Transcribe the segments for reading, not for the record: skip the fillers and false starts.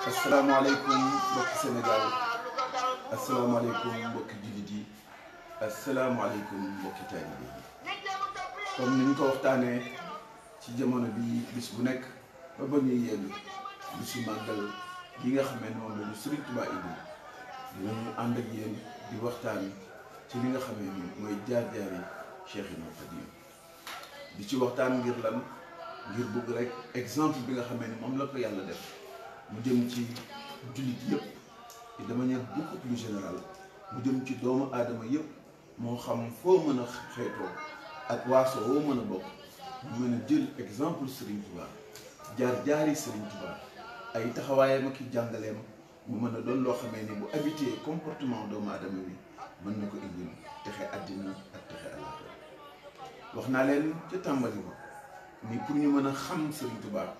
asalaamaaleykum mbokki Sénégal asalaamaaleykum mbokki jullit yi asalaamaaleykum mbokki taalibe yi comme ni ñu ko waxtaanee ci jamono bi bis bu nekk ba ñuy yegg bisu màggal gi nga xam ne moom la ñu Sëriñ Tuubaa indi dinañu ànd ak yéen di waxtaan ci li nga xam ne ni mooy jaar-jaari Cheikhul Khadim di ci waxtaan ngir lan ngir bëgg rek exemple bi nga xam ne moom la ko yàlla def mu jëm ci jullit yëpp et de manière beaucoup plus générale mu jëm ci doomu aadama yëpp moo xam foo mën a xeetoo ak waaso woo mën a bokk mu mën a jël exemple Serigne Touba jaar-jaari Serigne Touba ay taxawaayam ak i jàngaleem mu mën a doon loo xamee ni bu habité comportement doomu aadama bi mën na ko indil texe àddina ak texe àllaaxira wax naa leen ca tàmbali ba ni pour ñu mën a xam Serigne Touba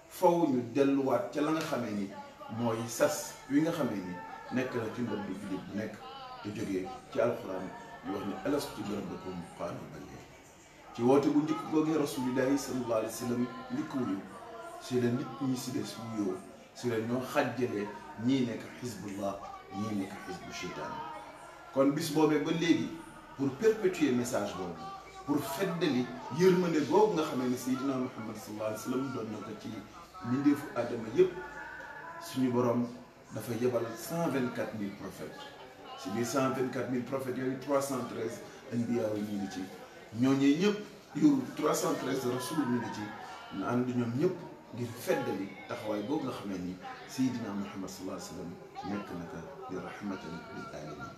faw ñu delluwaat ca la nga xamee ni mooy sas wi nga xamee ni nekk na ci ndox bi jullit bu nekk te jógee ci alxuraan di wax ni alastu bi rabbikum qaalu balaa ci woote bu njëkk googee rasulillahi sallallahu alayhi wa sallam njëkk wuyu si la nit ñi si des wuyoo si la ñoo xàjjalee ñii nekk xisbullah ñii nekk xisbu cheytaan kon bis boobee ba léegi pour perpétuer message boobu pour feddali yërmande boobu nga xamee ni Seydina Muhammad sallallahu alayhi wa sallam doon na ko ci mbindeefu Adama yëpp suñu borom dafa yebal 124 000 prophètes si biir 124 000 prophètes yooyu 313 anbiyaa yi ñu ngi ci ñooñee ñëpp yu 313 rasul ñu ngi ci na ànd ñoom ñëpp ngir feddali taxawaay boobu nga xamee ni Seydina Muhammad sallallahu alayhi wa sallam nekk na ko di rahmatan lil alamin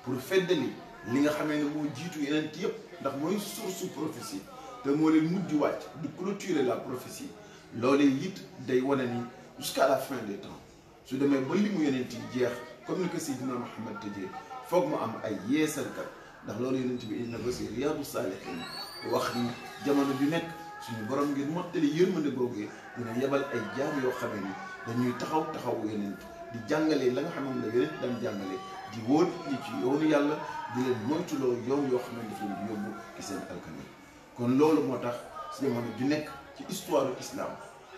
pour feddali li nga xamee ne moo jiitu yeneen yëpp ndax mooy source prophétie te moo leen mujj wàcc di clôturer la prophétie loolee it day wane ni jusqu'à la fin des temps su demee ba li mu yeneen yi jeex comme ni ko Seydina Muhammad tëjee foog mu am ay yeesalkat ndax loolu yeneen bi indi na ko si Riyaadu Saalihiin wax ni jamono ju nekk suñu borom ngir mottali yërmande googee dina yebal ay jaam yoo xamee ni dañuy taxawu yeneen di jàngale la nga xam ne la yeneen daan jàngale di wóor ñi ci yoonu yàlla di leen moytuloo yoon yoo xam ne daf leen di yóbbu ci seen alkane kon loolu moo tax si jamono ju nekk ci histoire islam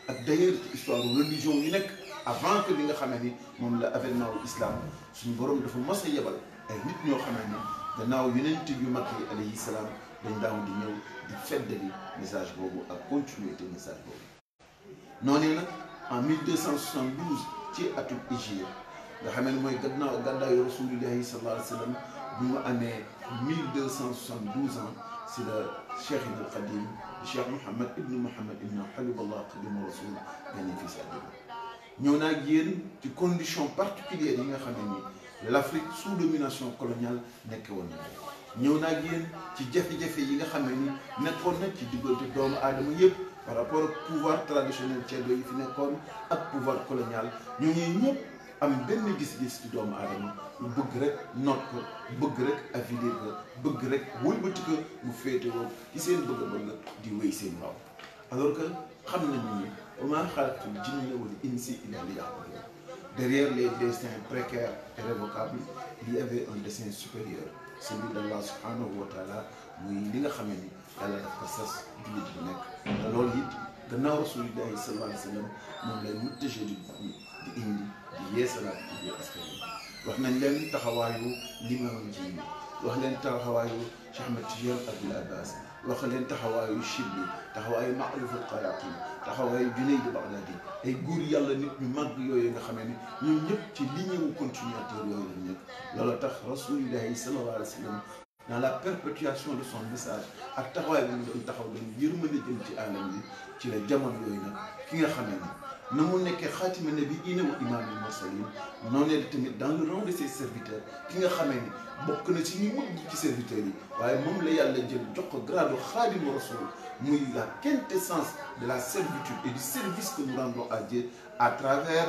ak d'ailleurs ci histoire religion yu nekk avant que li nga xamee ni moom la avènement wu islam suñu borom dafa mos a yebal ay nit ñoo xamee ni gannaaw yonent yu mag yi alayhi salaam dañ daaw di ñëw di feddali message boobu ak continuité message boobu. noonu nag en 1272 ci atum hijriya nga xamee ne mooy gannaaw gàddaayu rasulillahi sallallahu alayhi wa sallam bi mu amee 1272 ans si la Cheikhul Khadim Cheikh Mouhamed ibn Habiballah Khadimu Rasul gane fii si àdduna ñëw naa ak yéen ci condition particulière yi nga xam ne ni l'Afrique sous domination coloniale nekke woon na ñëw naa ak yéen ci jafe-jafe yi nga xam ne ni nekkoon na ci diggante doomu aadama yëpp par rapport ak pouvoir traditionnel ceddo yi fi nekkoon ak pouvoir colonial ñooñu ñëpp am benn gis-gis ci doomu aadama lu bëgg rek noot ko bëgg rek avilir ko bëgg rek wëlbati ko mu féetewoo ci seen bëgg-bëgg di wéy seen waaw alors que xam nañu ni wa maa xalaqtul jinna wal insa illa liya'budun derrière les destins précaires et révocables il y avait un destin supérieur celui d'Allah subhanahu wa taala muy li nga xam ne ni yàlla daf ko sas jullit bu nekk te loolu it gannaaw rasulillahi sallallahu alayhi wa sallam moom lay muttajee di indi di yeesalaat ci biir askan wi wax nañ leen taxawaayu Limaam ji wax leen taxawaayu Cheikh Ahmed Tidiane Abdoul Abbas wax leen taxawaayu Chibli taxawaayu Ma'rifat Qayaqin taxawaayu Junayd Baghdadi ay góor yàlla nit ñu màgg yooyu nga xamee ni ñun ñëpp ci ligne wu continuateur yooyu lañ nekk loolu tax rasulillahi sallallahu alayhi wa sallam dans la perpétuation de son message ak taxawaay bi ñu doon taxaw dañu yërmande jëm ci àllam bi ci la jamono yooyu nag ki nga xamee ni na mu nekkee xaatima nabiyyiina wa imaamil mursaliin noonu tamit dans le rang de ses serviteurs ki nga xamee ni bokk na ci ñi mujj ci serviteurs yi waaye moom la yàlla jël jox ko grade xaadimu rasul muy la quintessence de la servitude et du service que nous rendons à Dieu à travers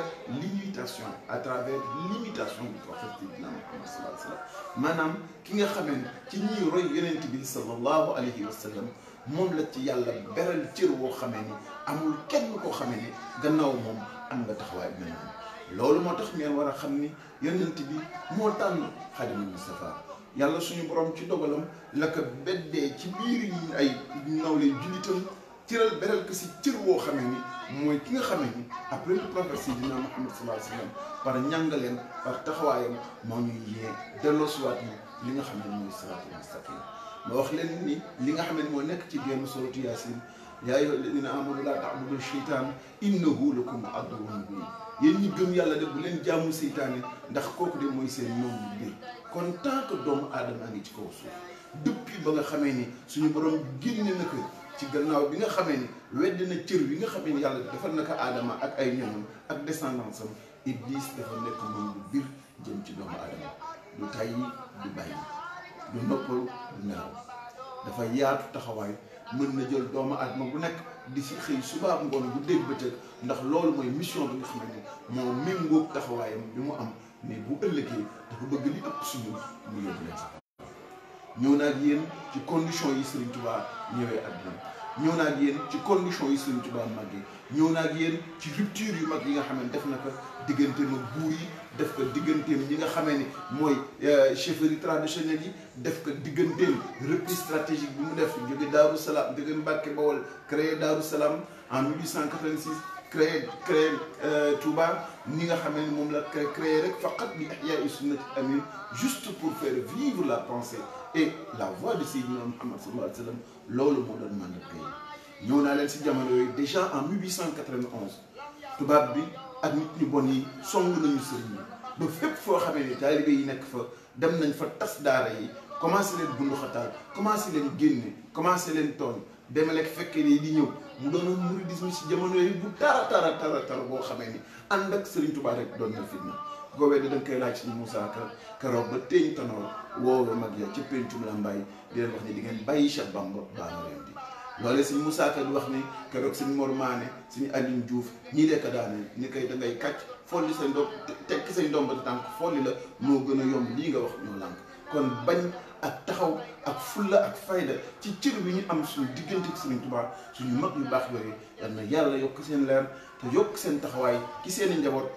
l'imitation du prophète Seydina Muhammad sallallahu alayhi wa sallam maanaam ki nga xamee ni ci ñiy roy yonent bi sallallahu alayhi wa sallam moom la ci yàlla beral cër woo xamee ni amul kenn koo xamee ni gannaaw moom am nga taxawaay bi mel noonu loolu moo tax ngeen war a xam ni yonent bi moo tànn Xaadimul Mustafa yàlla suñu borom ci dogalam la ko beddee ci biir ay nawle jullitam cëral beral ko si cër woo xamee ni mooy ki nga xamee ni après le prophète Seydina Muhammad sallallahu alayhi wa sallam par njàngaleem par taxawaayam moo ñuy yee delloosiwaat ñu li nga xam ne mooy siraatul mustaqim ma wax leen ni li nga xam ne moo nekk ci génn suratu Yaasin yaa ayyuha alladina amanu laa ta'budu sheytaan innahu lakum aduwwun mubin yéen ñi gëm yàlla de bu leen jaamu seytaane ndax kooku de mooy seen noonu bu biir kon tant que doomu aadama ngi ci kaw suuf depuis ba nga xamee ni suñu borom génne na ko ci gannaaw bi nga xamee ni wedd na cër bi nga xamee ni yàlla defal na ko aadama ak ay ñoñam ak descendance am Iblis dafa nekk noonu bu biir jëm ci doomu aadama du tàyyi du bàyyi du noppalu du nelaw dafa yaatu taxawaay mën na jël doomu aadama bu nekk di si xëy suba ngoon bu dégg bëccëg ndax loolu mooy mission bi nga xam ne moo méngoog taxawaayam bi mu am mais bu ëllëgee dafa bëgg li ëpp suñu mu yóbbu leen sax ñëw naa ak yéen ci condition yi Serigne Touba ñëwee àdduna ñëw naa ak yéen ci condition yi Serigne Touba màggee ñëw naa ak yéen ci rupture yu mag yi nga xam ne def na ko digganteem ak buur yi def ko digganteem ñi nga xamee ni mooy chefferie traditionnelle yi def ko digganteem repli stratégique bi mu def jóge Daaru Salaam jóge Mbàkke Bawol créé Daaru Salaam en 1886 créé Touba ni nga xamee ni moom la créé rek faqat bi ihyaa sunnati amin juste pour faire vivre la pensée et la voix de Seydina Muhammad sallallahu alayhi wa sallam loolu moo doon mandat kay ñëw naa leen si jamono yooyu déjà en 1891 tubaab bi ak nit ñu bon yi song nañu sëriñ yi ba fépp foo xamee ni taalibe yi nekk fa dem nañ fa tas daara yi commencé leen bunduxataal commencé leen génne commencé leen tooñ demale fekkee nii di ñëw mu doonoon mouridisme si jamono yooyu bu tara boo xamee ni ànd ak Serigne Touba rek doon na fitna goobee da nga koy laaj si Moussa Ka keroog ba teeñ tanoor woowee mag ya ca pencum Lambaay di leen wax ni di ngeen bàyyi Cheikh Bamba baana leen di loolee suñ Moussa Ka di wax ni keroog suñ Mor Maane suñu Aline Diouf ñii lekk daane ni koy da ngay kàcc folli say ndom tekki say ndomba tànk folli la moo gën a yomb lii nga wax ñoo lànk kon bañ ak taxaw ak fulla ak fayda ci cër bi ñu am suñu diggante ak Serigne Touba suñu mag yu baax yooyu yal na yàlla yokk seen leer te yokk seen taxawaay ci seen i njaboot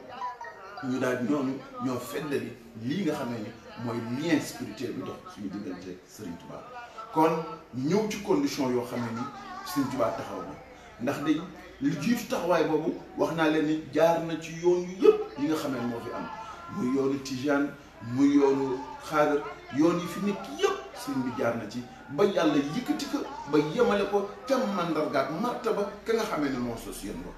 ñu daal ñooñu ñoo feddali lii nga xam ne ni mooy lien spirituel bi dox suñu diggante ak Serigne Touba kon ñëw ci condition yoo xam ne ni Serigne Touba taxaw na ndax day lu jiitu taxawaay boobu wax naa leen ni jaar na ci yoon yu yëpp yi nga xam ne moo fi am muy yoonu Tijaan muy yoonu Xaadar yoon yi fi nekk yëpp sëriñ bi jaar na ci ba yàlla yëkkati ko ba yemale ko ca mandargaat martaba ka nga xamee ne moo sos yoon ba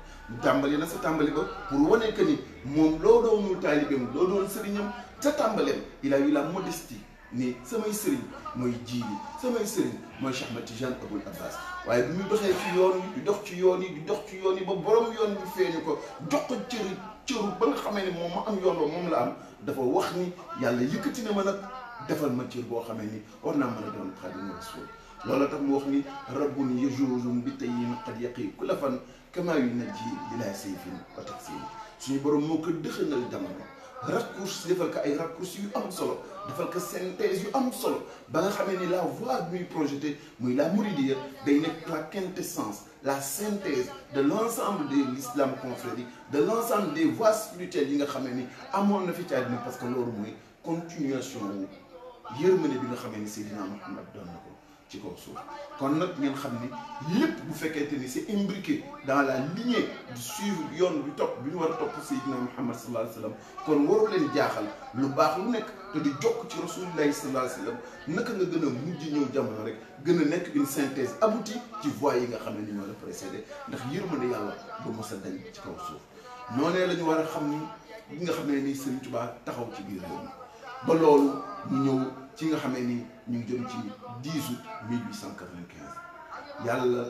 tàmbali na sa tàmbali ba pour wane que ni moom loo doonul taalibeem loo doon sëriñam sa tàmbaleem il a eu la modestie ni samay sëriñ mooy jiili samay sëriñ mooy Cheikh Ahmed Tidiane Aboul Abbas waaye bi muy doxee ci yoon yi di dox ci yoon yi di dox ci yoon yi ba borom yoon bi feeñu ko jox ko cëru ba nga xamee ne moom ma am yoon ba moom la am dafa wax ni yàlla yëkkati na ma nag defal ma cër boo xamee ni war naa mën a doon Xaadimu Rasuul loolu tax mu wax ni rabbun yajuzun bi tayyin qad yaqi kulla fan kama yunajji bila sayfin wa taksin suñu borom moo ko dëxënal jamono raccourci defal ko ay raccourci yu am solo defal ko synthèse yu am solo ba nga xamee ni la voie bi muy projeté muy la Mouridiyya day nekk la quintessence la synthèse de l'ensemble de l'islam confrérique de l'ensemble des voies spirituelles yi nga xamee ni amoon na fi ci àddina parce que loolu mooy continuation wu yërmande bi nga xamee ni Seydina Muhammad doon na ko ci kaw suuf kon nag ngeen xam ni lépp bu fekkente ni c'est imbriqué dans la lignée du suivre yoon bi topp bi ñu war a topp Seydina Muhammad sallallahu alayhi wa sallam kon waru leen jaaxal lu baax lu nekk te di jokk ci rasulillahi sallallahu alayhi wa sallam naka nga gën a mujj ñëw jamono rek gën a nekk une synthèse aboutie ci voies yi nga xam ne ni ñoo la précédé ndax yërmande yàlla du mos a dañ ci kaw suuf noonee la ñu war a xam ni li nga xam ne ni Serigne Touba taxaw ci biir réew mi ba loolu ñu ñëw ci nga xamee ni ñu ngi jëm ci 10 août 1895 yàlla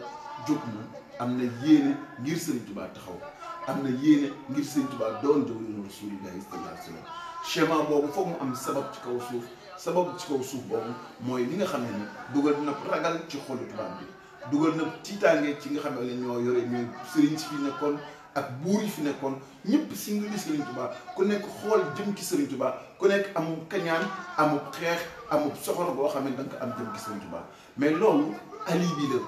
jóg na am na yéene ngir Serigne Touba taxaw am na yéene ngir Serigne Touba doon jawriñu rasulillahi sallallahu alayhi wa sallam schéma boobu foog mu am sabab ci kaw suuf sabab ci kaw suuf boobu mooy li nga xam ne ni dugal na ragal ci xolu tubaab bi dugal na tiitaange ci nga xam ne ñoo yore ñooy Serigne si fi nekkoon ak buur yi fi nekkoon ñëpp si ngi Serigne Touba ku nekk xool jëm ci Serigne Touba ku nekk amul kañaan amul xeex amul soxor boo xam ne da nga ko am jëm ci Serigne Touba mais loolu alibi la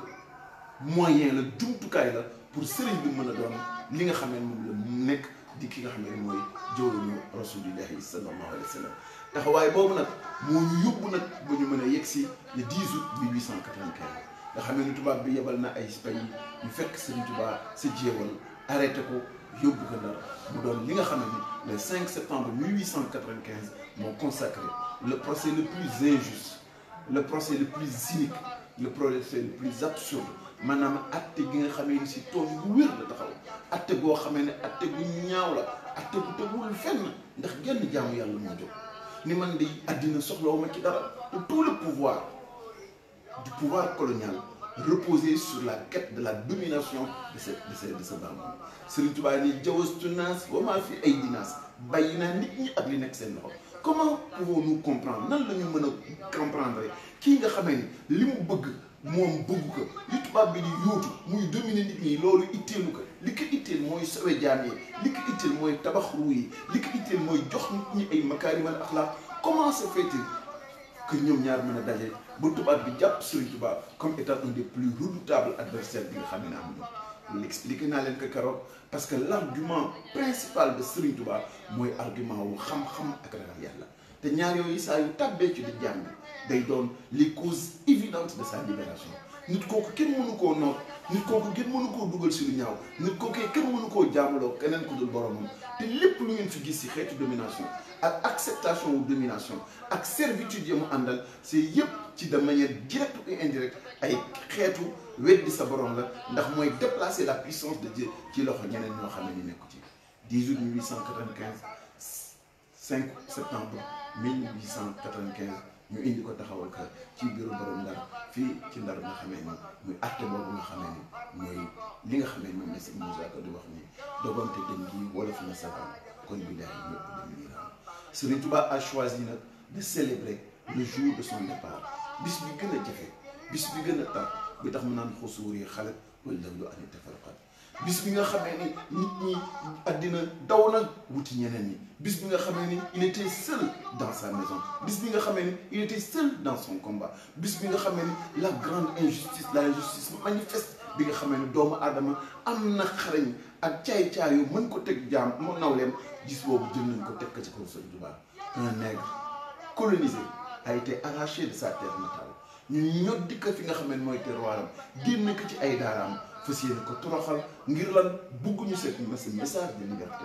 moyen la jumtukaay la pour Serigne bi mën a doon li nga xam ne moom la nekk di ki nga xam ne mooy jawriñu rasulillahi sallallahu alayhi wa sallam taxawaay boobu nag moo ñu yóbbu nag ba ñu mën a yegg si le 10 août 1895 nga xam ne tubaab bi yebal na ay pays ñu fekk Serigne Touba sa jéewal arrêté ko yóbbu ko Ndar mu doon li nga xam ne le 5 septembre 1895 moo consacré le procès le plus injuste, le procès le plus cynique, le procès le plus absurde maanaam atte gi nga xamee ni si tool bu wér la taxaw atte goo xamee ne atte gu ñaaw la atte bu tegul fenn ndax genn jaamu yàlla moo jóg ni man di àddina soxlawuma ci dara te tout le pouvoir du pouvoir colonial reposait sur la quête de la domination de ce bambou. Serigne Touba ni jawastu naas wa maa fi aydi naas bàyyi naa nit ñi ak li nekk seen loxo. Comment pouvons-nous comprendre nan la ñu mën a comprendre kii nga xamee ni li mu bëgg moom bëgg ko li tubaab bi di yóotu muy dominer nit ñi loolu itteelu ko li ko itteel mooy sowe jaam yi li ko itteel mooy tabax ruu yi li ko itteel mooy jox nit ñi ay makaarimal axlaaq. Comment se fait-il que ñoom ñaar mën a daje ba tubaab bi jàpp Serigne Touba comme étant un des plus redoutables adversaires bi nga xam ne am na loolu expliqué naa leen ko keroog parce que l'argument principal de Serigne Touba mooy argument wu xam-xam ak ragal yàlla te ñaar yooyu saa yu tàbbee ci di jàng day doon les causes évidentes de sa libération. nit kooku kenn mënu koo noot nit kooku kenn mënu koo dugal si lu ñaaw nit kooku kenn mënu koo jaamaloo keneen ku dul boromam te lépp lu ngeen fi gis si xeetu domination ak acceptation ou domination ak servitude ya mu àndal c'est yëpp ci de manière directe et indirecte ay xeetu weddi sa borom la ndax mooy déplacer la puissance de Dieu ci loxo ñeneen ñoo xam ne ñu nekk ci 18 1895 5 septembre 1895 ñu indi ko taxawal ka ci bureau borom Ndar fii ci Ndar nga xamee ni muy acte boobu nga xamee ni mooy li nga xamee moom la si Moussa Ka di wax ni dogante dem gi wala fi na savaan kon bi daay ñëpp dañu niiraan. Serigne Touba a choisi nag de célébrer le jour de son départ bis bi gën a jafe bis bi gën a tar bi tax mu naan xusuur yi xalat wala lu ani tafarqat bis bi nga xamee ni nit ñi àddina daw na wuti ñeneen ñi bis bi nga xamee ni il était seul dans sa maison bis bi nga xamee ni il était seul dans son combat bis bi nga xamee ni la grande injustice la injustice manifeste bi nga xamee ni doomu aadama am na xarañ ak caay-caayu mën ko teg jaam mu nawleem gis boobu jël nañ ko teg ko ci kaw Serigne Touba. Un nègre colonisé a été arraché de sa terre natale ñu ñoddi ko fi nga xamee ni mooy terroiram génn ko ci ay daaraam fas yéene ko toroxal ngir lan bugguñu ce message de liberté,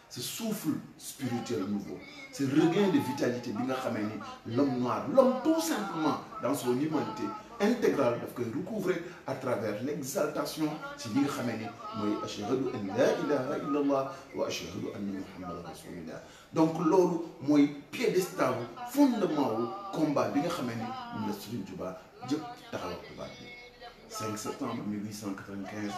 ce souffle spirituel nouveau, ce regain de vitalité bi nga xamee ni l'homme noir, l'homme tout simplement dans son humanité intégrale daf koy recouvrer à travers l'exaltation ci li nga xamee ni mooy ashhadu an la ilaha illa allah wa ashhadu anna muhammadan rasulullah. Donc loolu mooy piédestal fondement wu combat bi nga xamee ni moom la Serigne Touba jëpp taxawal tubaab bi 5 septembre 1895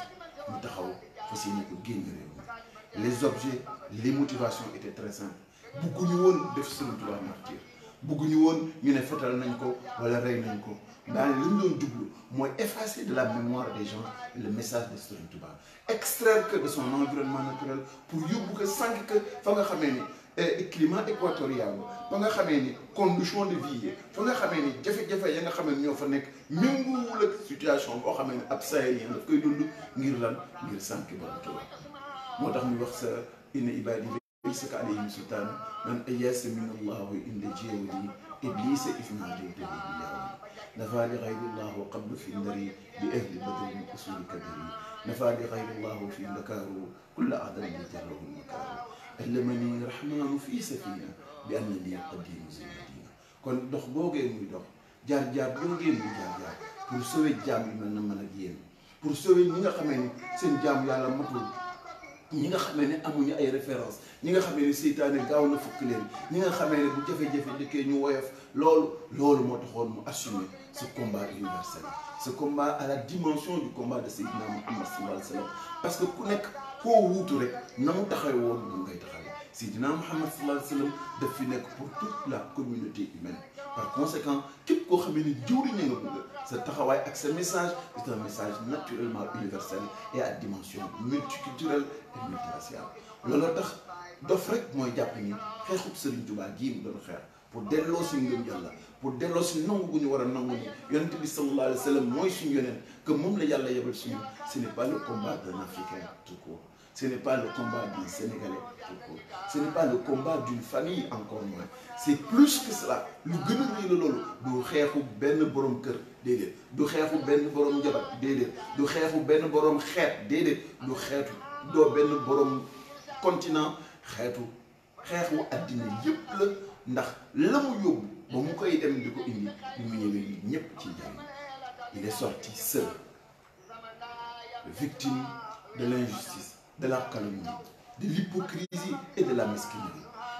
mu taxaw fas yéene ko génn réew mi. Les objets les motivations étaient très simples bugguñu woon def Serigne Touba martyr bugguñu woon ñu ne fetal nañ ko wala rey nañ ko daane li ñu doon jublu mooy effacer de la mémoire des gens le message de Serigne Touba, extraire que de son environnement naturel pour yóbbu ko sànq que fa nga xamee ni climat équatorial fa nga xamee ni condition de vie fa nga xamee ni jafe-jafe ya nga xamee ni ñoo fa nekk méngoowul ak situation boo xamee ni ab sahélien daf koy dund ngir lan ngir sànq ba Touba. moo tax ñu wax sa inna ibadi laysa ka alayhim sultaan man ayasa min allahu inda jeewali iblisa isnadaytu bi yawmi nafa li xayrullah wa qablu fi ndari bi ahli badri min usuli kabiri nafa li xayrullah fi ndakaaru kulla adam li jarrahu makaaru allamani rahmanu fi safina bi anna li qadimu zilmadina. kon dox boogee muy dox jaar-jaar boogee muy jaar-jaar pour sauver jaam yi mel na mën ak yéen pour sauver ñi nga xamee ni seen jaam yàlla matul ñi nga xamee ne amuñu ay référence ñi nga xamee ne seytaane gaaw na fukk leen ñi nga xamee ne bu jafe-jafe dëkkee ñu woyof loolu moo taxoon mu assumer ce combat universel, ce combat à la dimension du combat de Seydina Muhammad sallallahu alayhi wa sallam parce que ku nekk koo wuutu rek na mu taxawee woon moom ngay taxawee. Seydina Muhammad sallallahu alayhi wa sallam daf fi nekk pour toute la communauté humaine. Par conséquent képp koo xamee ni jëwriñ nga bëgg sa taxawaay ak sa message c'est un message naturellement universel et à dimension multiculturelle et multiraciale. looloo tax dof rek mooy jàpp ni xeexub Serigne Touba gii mu doon xeex pour delloo si ngëm yàlla pour delloo si nangu gu ñu war a nangu ni yonent bi sallallahu alayhi wa sallam mooy suñu yonent que moom la yàlla yebal suñu. Ce n'est pas le combat d'un Africain tout court, ce n'est pas le combat d'un Sénégalais tout court, ce n'est pas le combat d'une famille encore moins, c'est plus que cela. Lu gën a rëy la loolu du xeexu benn borom kër déedéet, du xeexu benn borom njabar déedéet, du xeexu benn borom xeet déedéet, du xeetu doo benn borom continent xeexu àddina yépp la. Ndax la mu yóbbu ba mu koy dem di ko indi bi mu ñëwee lii ñépp ci jàng. Il est sorti seul, victime de l'injustice, de la calomnie, de l'hypocrisie et de la mesquinerie.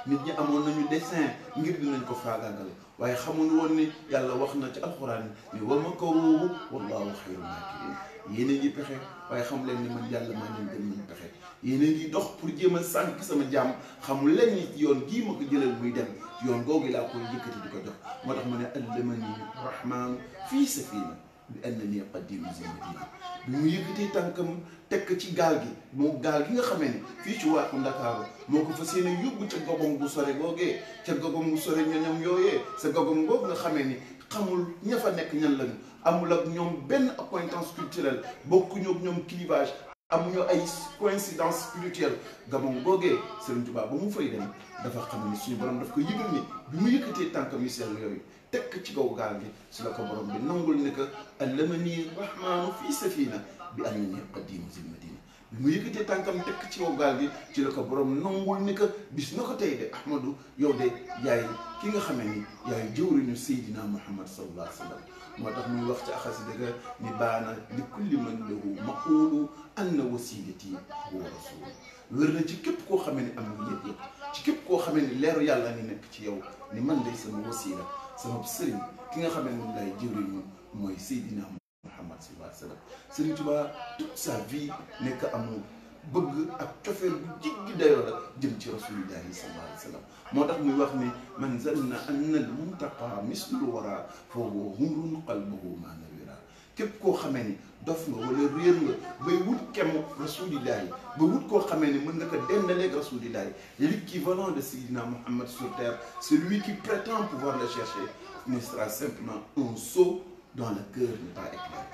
Nit ñi amoon nañu dessein ngir dinañ ko faagaagal waaye xamuñu woon ni yàlla wax na ci alxuraan ni wa makaru wallahu xayrul maakirin. Yéen a ngi pexe waaye xam leen ni man yàlla maa leen gën mën pexe. Yéen a ngi dox pour jéem a sànq sama jàmm xamul leen ni yoon gii ma ko jëlal muy dem yoon googu laa koy yëkkati di ko jox. Moo tax mu ne allamani rahmaanu fii safina bi annani qadimu zimmadina. bi mu yëkkatee tànkam tekk ci gaal gi moo gaal gi nga xamee ne fii ci waaxu Ndakaaru moo ko fas yéene yóbbu ca gobom bu sore googee ca gobom bu sore ñoñam yooyee sa gobom googu nga xamee ni xamul ña fa nekk ñan lañu amul ak ñoom benn accointance culturelle bokkuñu ak ñoom clivage amuñu ay coïncidence spirituelle gabon googee Serigne Touba ba mu fay dem dafa xam ni suñu borom daf ko yëgal ni bi mu yëkkatee tànkam yu sell yooyu tekk ci kaw gaal gi su la ko borom bi nangul ne que allamani rahmaanu fii safina bi annani qadimu zimmadina. bi mu yëkkatee tànkam tekk ci kaw gaal gi ci la ko borom nangul ne que bis na ko tey de Ahmadou yow de yaay ki nga xamee ni yaay jëwriñu Seydina Muhammad sallallahu alayhi wa sallam. moo tax muy wax ci xasida ga ni baana li kulli man lahu maqulu anna wasilati huwa rasul. wér na ci képp koo xamee ni am nga yëg-yëg ci képp koo xamee ni leeru yàlla ni nekk ci yow ni man day sama wasila sama sëriñ ki nga xam ne moom lay jëriñu mooy Seydina Muhammad sallallahu alayhi wa sallam. Sëriñ Tuubaa toute sa vie nekk amour bëgg ak cofeel bu jiggi dayoo la jëm ci rasulillahi sallallahu alayhi wa sallam. moo tax muy wax ni man zanna anna al muntaqa mislu wara fa huwa humrun qalbuhu ma nawira. képp koo xamee ni dof nga wala réer nga bay wut kemu rasulillahi ba wut koo xamee ni mën nga ko dendaleeg rasulillahi l'équivalent de Seydina Muhammad sur terre, celui qui prétend pouvoir le chercher ne sera simplement un sot dont le cœur n'est pas éclairé.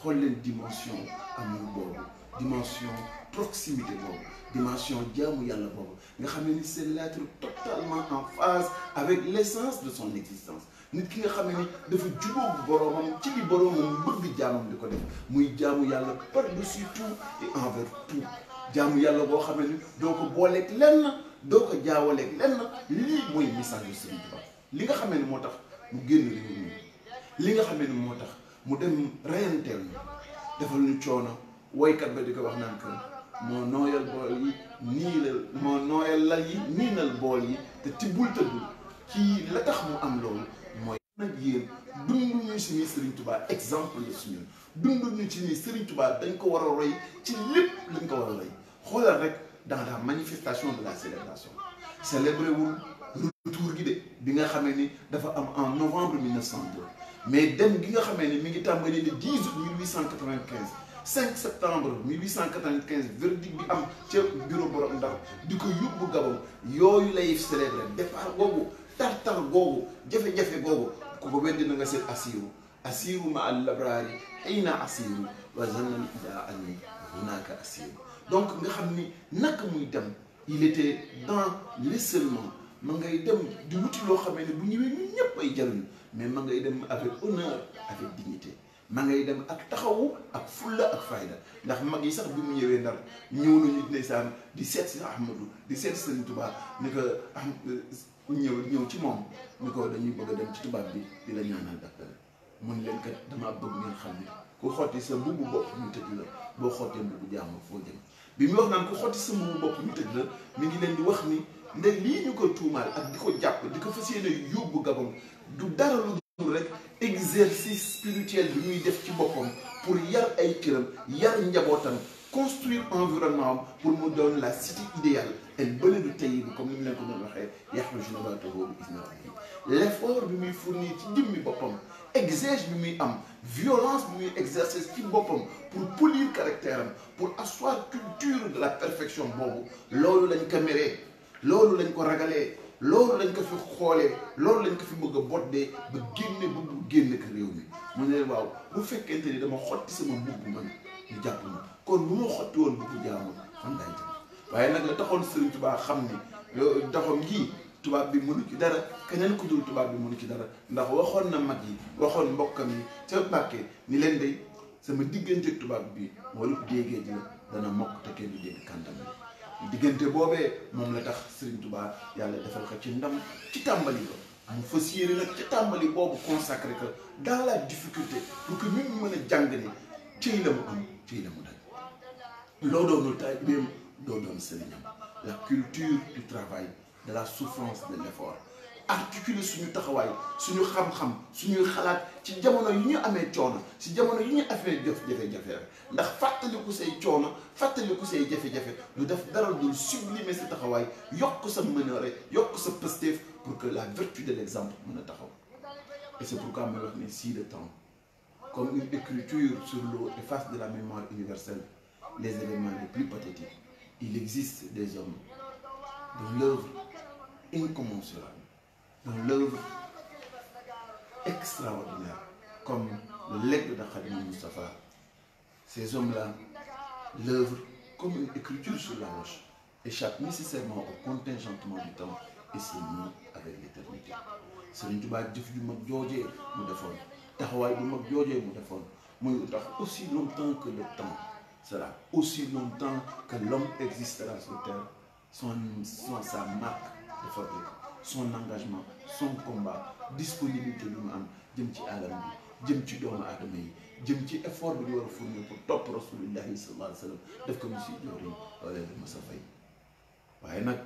xool leen dimension amour boobu, dimension proximité boobu, dimension jaamu yàlla boobu nga xam ni c'est l'être totalement en phase avec l'essence de son existence. nit ki nga xam ne ni dafa jubóog boromam ci li boromam bëgg jaamam di ko def muy jaamu yàlla par-dessus tout et envers tout. jaamu yàlla boo xam ne ni doo ko booleeg lenn doo ko jaawaleeg lenn. lii mooy message yu Serigne Touba li nga xam ne moo tax mu génn réew mi li nga xam ne moo tax mu dem reyanteel ñu defal ñu coono woykat ba di ko wax naan que moo nooyal bool yi niilal moo nooyal lal yi niinal bool yi te tibbul tëddul ci la tax mu am loolu mooy nag yéen dundu ñu si ni Serigne Touba exemple la suñu dundu ñu ci ni Serigne Touba dañ ko war a roy ci lépp lañ ko war a roy. xoolal rek dans la manifestation de la célébration célébré wul retour gi de bi nga xamee ni dafa am en novembre 1902 mais dem gi nga xamee ni mi ngi tàmbali le 10 août 1895 5 septembre 1895 verdict bi am ca bureau borom Ndar di ko yóbbu Gabon yooyu lay célébré départ googu tartar googu jafe-jafe googu ku ko weddi na nga seet asiru ma al labrari ayna asiru wa zanna ida anni hunaka asiru. donc nga xam ni naka muy dem il était dans l'isolement ma ngay dem di wuti loo xamee ne bu ñëwee ñun ñëpp ay jaruñu mais ma ngay dem avec honneur avec dignité ma ngay dem ak taxawu ak fulla ak fayda. ndax mag yi sax bi mu ñëwee Ndar ñëw nañu ndeysaan di seet si Ahmadou di seet Serigne Touba ni ko ñëw ci moom ni ko dañuy bëgg a dem ci tubaab bi di la ñaanal dappale mun leen kat damaa bëgg ngeen xam ne ku xotti sa mbubu bopp ñu tëj la boo xottee mbubu jàmm foo jëm. bi mu wax naan ku xotti sa mbubu bopp ñu tëj la mi ngi leen di wax ni nde lii ñu ko tuumaal ak di ko jàpp di ko fas yéene yóbbu Gabon du dara lu dul rek exercice spirituel bi muy def ci boppam pour yar ay cëram yar njabootam construire environnement pour mu doon la cité idéale el baladu tayyib comme ni mu leen ko doon waxee yaxruju nabaatuhu bi izni rabbih. l'effort bi muy fournir ci jëmmi boppam exerce bi muy am violence bi muy exercer ci boppam pour polir caractère am pour asseoir culture de la perfection boobu loolu lañ ko meree loolu lañ ko ragalee loolu lañ ko fi xoolee loolu lañ ko fi bëgg a boddee ba génne ba bu génne ko réew mi mu ne waaw bu fekkente ni dama xotti sama mbubb man ñu jàpp ma kon bu ma xotti woon mbubb jaamu fan laay jëm waaye nag la taxoon Serigne Touba xam ni doxam gi tubaab bi mënu ci dara keneen ku dul tubaab bi mënu ci dara ndax waxoon na mag yi waxoon mbokkam yi ca Mbàkke ni leen day sama diggante tubaab bi wala déggee ji la dana mokk te kenn du dégg kàndam bi diggante boobee moom la tax Serigne Touba yàlla defal ko ci ndam ci tàmbali ba mu fas yéene nag ci tàmbali boobu consacré que dans la difficulté pour que ñun ñu mën a jàng ni ciy la mu am ciy la mu daj loo doonul taalibeem doo doon sëriñam la culture du travail de la souffrance de l'effort articuler suñu taxawaay suñu xam-xam suñuy xalaat ci jamono yi ñu amee coono ci jamono yi ñu afee jafe-jafe ndax fàttaliku say coono fàttaliku say jafe-jafe lu def dara dul sublimer sa taxawaay yokk sa mënoore yokk sa pësteef pour que la vertu de l'exemple mën a taxaw et c'est pourquoi may wax ne si le temps comme une écriture sur l'eau efface de la mémoire universelle les événements les plus pathétiques il existe des hommes dont l'œuvre incommensurable dans l'œuvre extraordinaire comme le legs de Khadimou Moustapha. Ces hommes-là, l'œuvre comme une écriture sur la roche échappe nécessairement au contingentement du temps et se noue avec l'éternité. Serigne Touba jëf ju mag joojee mu defoon taxawaay bu mag joojee mu defoon muy tax aussi longtemps que le temps sera, aussi longtemps que l'homme existera sur terre, sa marque de fabrique, son engagement, son combat, disponibilité bi mu am jëm ci alam bi jëm ci doomu aadama yi jëm ci effort bi ñu war a fournir pour topp rasulillahi sallallahu alayhi wa sallam def ko mu si jooriñ loolee la mës a fay waaye nag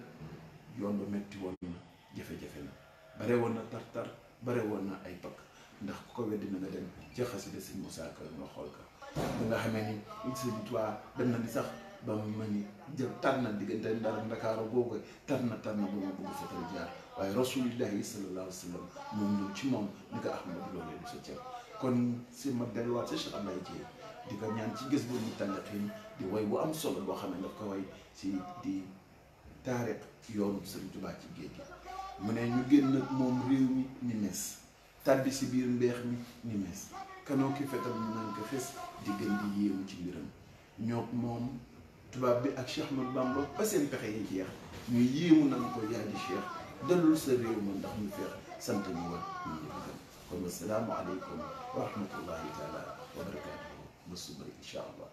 yoon ba metti woon na jafe-jafe na bare woon na tar-tar bare woon na ay pakk ndax ku ko weddi na nga dem ci xasida Sëñ Musaa Ka nga xool ka da nga xamee ni Sëñ Tuubaa dem na ni sax ba mu ma ni jël tar na diggante Ndar Ndakaaru googu tar na ba ma bëgg fa tal jaar waaye rasulillahi sallallahu alayhi wa sallam moom ñëw ci moom ni ko Ahmadu loolee du sa cër kon si ma delluwaat sa Cheikh Ablaye Dieye di ko ñaan ci gës bu ñu tàllaxiin di way bu am solo boo xam ne daf ko way si di taarix yoonu Sëriñ Tuubaa ci géej gi mu ne ñu génn moom réew mi ni mes tàbbi si biir mbeex mi ni mes kanoo ki fetal ñu naan ko xes di gën di yéemu ci mbiram ñoo moom tubaab bi ak Cheikh Ahmadou Bamba ba seen pexe yi jeex ñuy yéemu nan ko yaa di Cheikh dellul sa réew ma ndax ñu feex sant ñu war ñu ñu gën kon assalaamu aleykum wa rahmatullahi taala wa barakatuhu ba suba incha allah